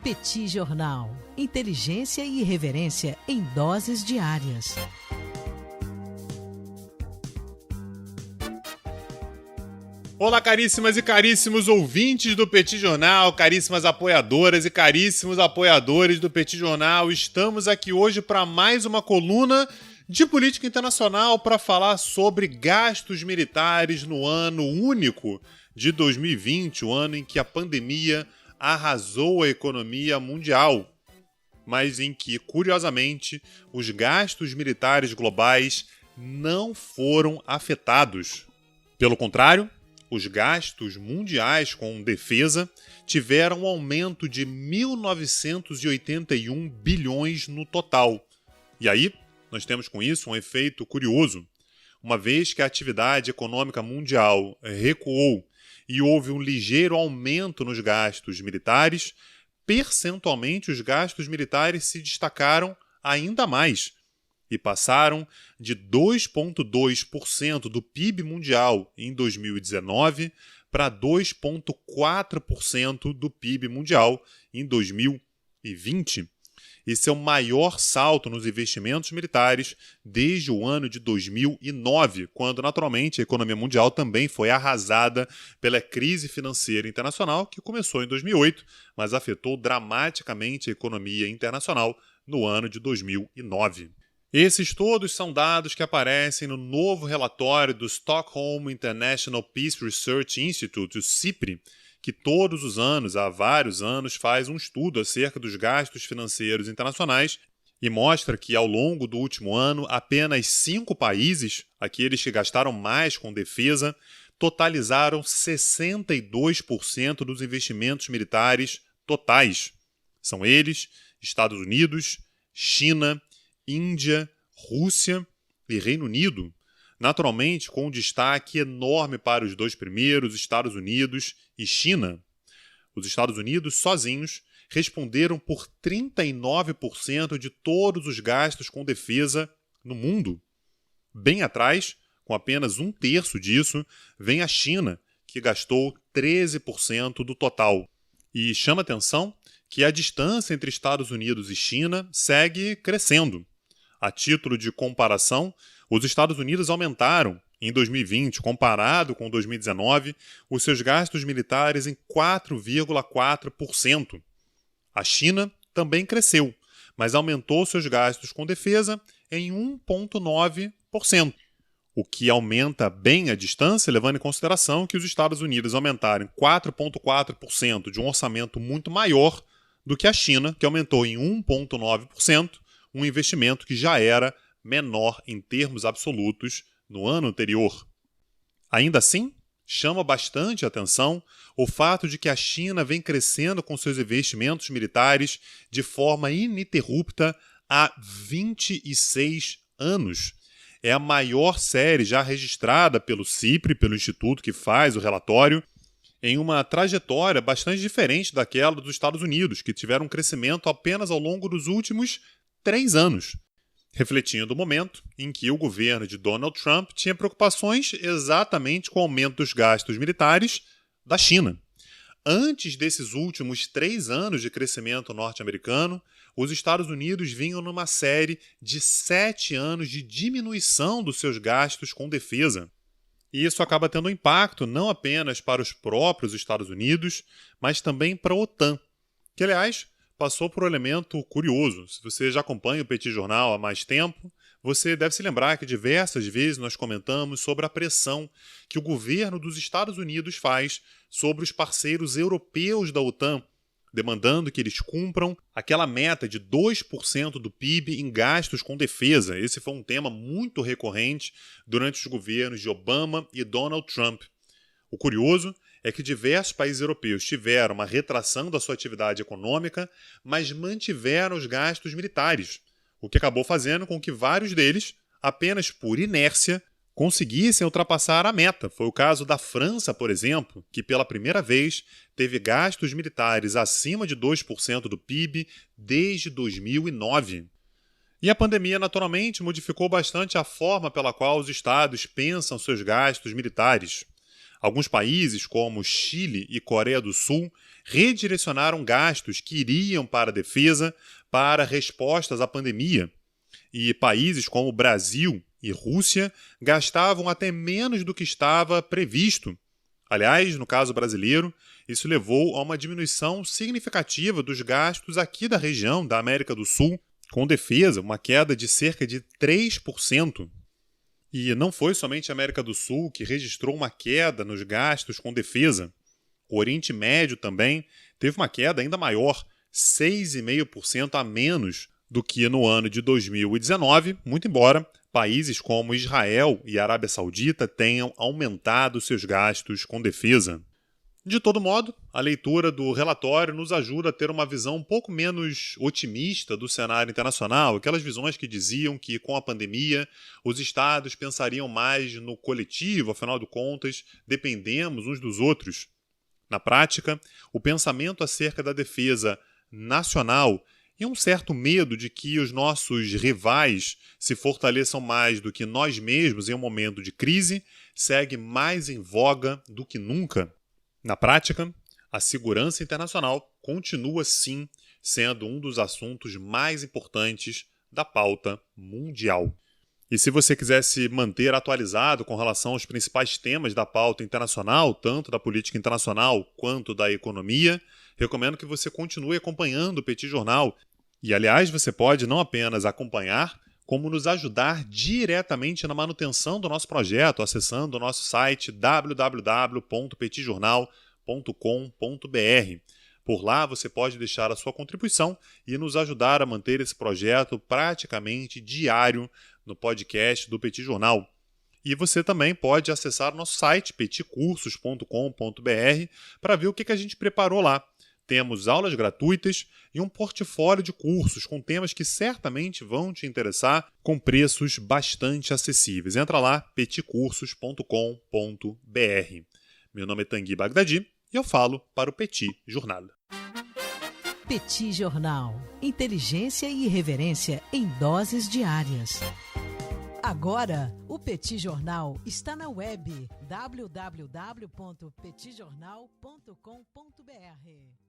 Petit Jornal. Inteligência e irreverência em doses diárias. Olá, caríssimas e caríssimos ouvintes do Petit Jornal, caríssimas apoiadoras e caríssimos apoiadores do Petit Jornal. Estamos aqui hoje para mais uma coluna de política internacional para falar sobre gastos militares no ano único de 2020, o ano em que a pandemia arrasou a economia mundial, mas em que, curiosamente, os gastos militares globais não foram afetados. Pelo contrário, os gastos mundiais com defesa tiveram um aumento de 1.981 bilhões no total. E aí, nós temos com isso um efeito curioso. Uma vez que a atividade econômica mundial recuou e houve um ligeiro aumento nos gastos militares, percentualmente os gastos militares se destacaram ainda mais e passaram de 2,2% do PIB mundial em 2019 para 2,4% do PIB mundial em 2020. Esse é o maior salto nos investimentos militares desde o ano de 2009, quando, naturalmente, a economia mundial também foi arrasada pela crise financeira internacional, que começou em 2008, mas afetou dramaticamente a economia internacional no ano de 2009. Esses todos são dados que aparecem no novo relatório do Stockholm International Peace Research Institute, o SIPRI, que todos os anos, há vários anos, faz um estudo acerca dos gastos financeiros internacionais e mostra que, ao longo do último ano, apenas 5 países, aqueles que gastaram mais com defesa, totalizaram 62% dos investimentos militares totais. São eles Estados Unidos, China, Índia, Rússia e Reino Unido. Naturalmente, com um destaque enorme para os dois primeiros, Estados Unidos e China. Os Estados Unidos, sozinhos, responderam por 39% de todos os gastos com defesa no mundo. Bem atrás, com apenas 1/3 disso, vem a China, que gastou 13% do total. E chama atenção que a distância entre Estados Unidos e China segue crescendo. A título de comparação, os Estados Unidos aumentaram, em 2020, comparado com 2019, os seus gastos militares em 4,4%. A China também cresceu, mas aumentou seus gastos com defesa em 1,9%, o que aumenta bem a distância, levando em consideração que os Estados Unidos aumentaram em 4,4% de um orçamento muito maior do que a China, que aumentou em 1,9%, um investimento que já era menor em termos absolutos no ano anterior. Ainda assim, chama bastante atenção o fato de que a China vem crescendo com seus investimentos militares de forma ininterrupta há 26 anos. É a maior série já registrada pelo CIPRI, pelo instituto que faz o relatório, em uma trajetória bastante diferente daquela dos Estados Unidos, que tiveram um crescimento apenas ao longo dos últimos 3 anos. Refletindo o momento em que o governo de Donald Trump tinha preocupações exatamente com o aumento dos gastos militares da China. Antes desses últimos 3 anos de crescimento norte-americano, os Estados Unidos vinham numa série de 7 anos de diminuição dos seus gastos com defesa. E isso acaba tendo impacto não apenas para os próprios Estados Unidos, mas também para a OTAN, que, aliás, passou por um elemento curioso. Se você já acompanha o Petit Jornal há mais tempo, você deve se lembrar que diversas vezes nós comentamos sobre a pressão que o governo dos Estados Unidos faz sobre os parceiros europeus da OTAN, demandando que eles cumpram aquela meta de 2% do PIB em gastos com defesa. Esse foi um tema muito recorrente durante os governos de Obama e Donald Trump. O curioso é que diversos países europeus tiveram uma retração da sua atividade econômica, mas mantiveram os gastos militares, o que acabou fazendo com que vários deles, apenas por inércia, conseguissem ultrapassar a meta. Foi o caso da França, por exemplo, que pela primeira vez teve gastos militares acima de 2% do PIB desde 2009. E a pandemia, naturalmente, modificou bastante a forma pela qual os estados pensam seus gastos militares. Alguns países, como Chile e Coreia do Sul, redirecionaram gastos que iriam para a defesa, para respostas à pandemia. E países como Brasil e Rússia gastavam até menos do que estava previsto. Aliás, no caso brasileiro, isso levou a uma diminuição significativa dos gastos aqui da região da América do Sul, com defesa, uma queda de cerca de 3%. E não foi somente a América do Sul que registrou uma queda nos gastos com defesa. O Oriente Médio também teve uma queda ainda maior, 6,5% a menos do que no ano de 2019, muito embora países como Israel e Arábia Saudita tenham aumentado seus gastos com defesa. De todo modo, a leitura do relatório nos ajuda a ter uma visão um pouco menos otimista do cenário internacional, aquelas visões que diziam que, com a pandemia, os estados pensariam mais no coletivo, afinal de contas, dependemos uns dos outros. Na prática, o pensamento acerca da defesa nacional e um certo medo de que os nossos rivais se fortaleçam mais do que nós mesmos em um momento de crise segue mais em voga do que nunca. Na prática, a segurança internacional continua, sim, sendo um dos assuntos mais importantes da pauta mundial. E se você quiser se manter atualizado com relação aos principais temas da pauta internacional, tanto da política internacional quanto da economia, recomendo que você continue acompanhando o Petit Jornal. E, aliás, você pode não apenas acompanhar, como nos ajudar diretamente na manutenção do nosso projeto, acessando o nosso site www.petitjornal.com.br. Por lá você pode deixar a sua contribuição e nos ajudar a manter esse projeto praticamente diário no podcast do Petit Jornal. E você também pode acessar o nosso site petitcursos.com.br para ver o que a gente preparou lá. Temos aulas gratuitas e um portfólio de cursos com temas que certamente vão te interessar, com preços bastante acessíveis. Entra lá, petitcursos.com.br. Meu nome é Tanguy Bagdadi e eu falo para o Petit Jornal. Petit Jornal. Inteligência e irreverência em doses diárias. Agora, o Petit Jornal está na web www.petitjornal.com.br.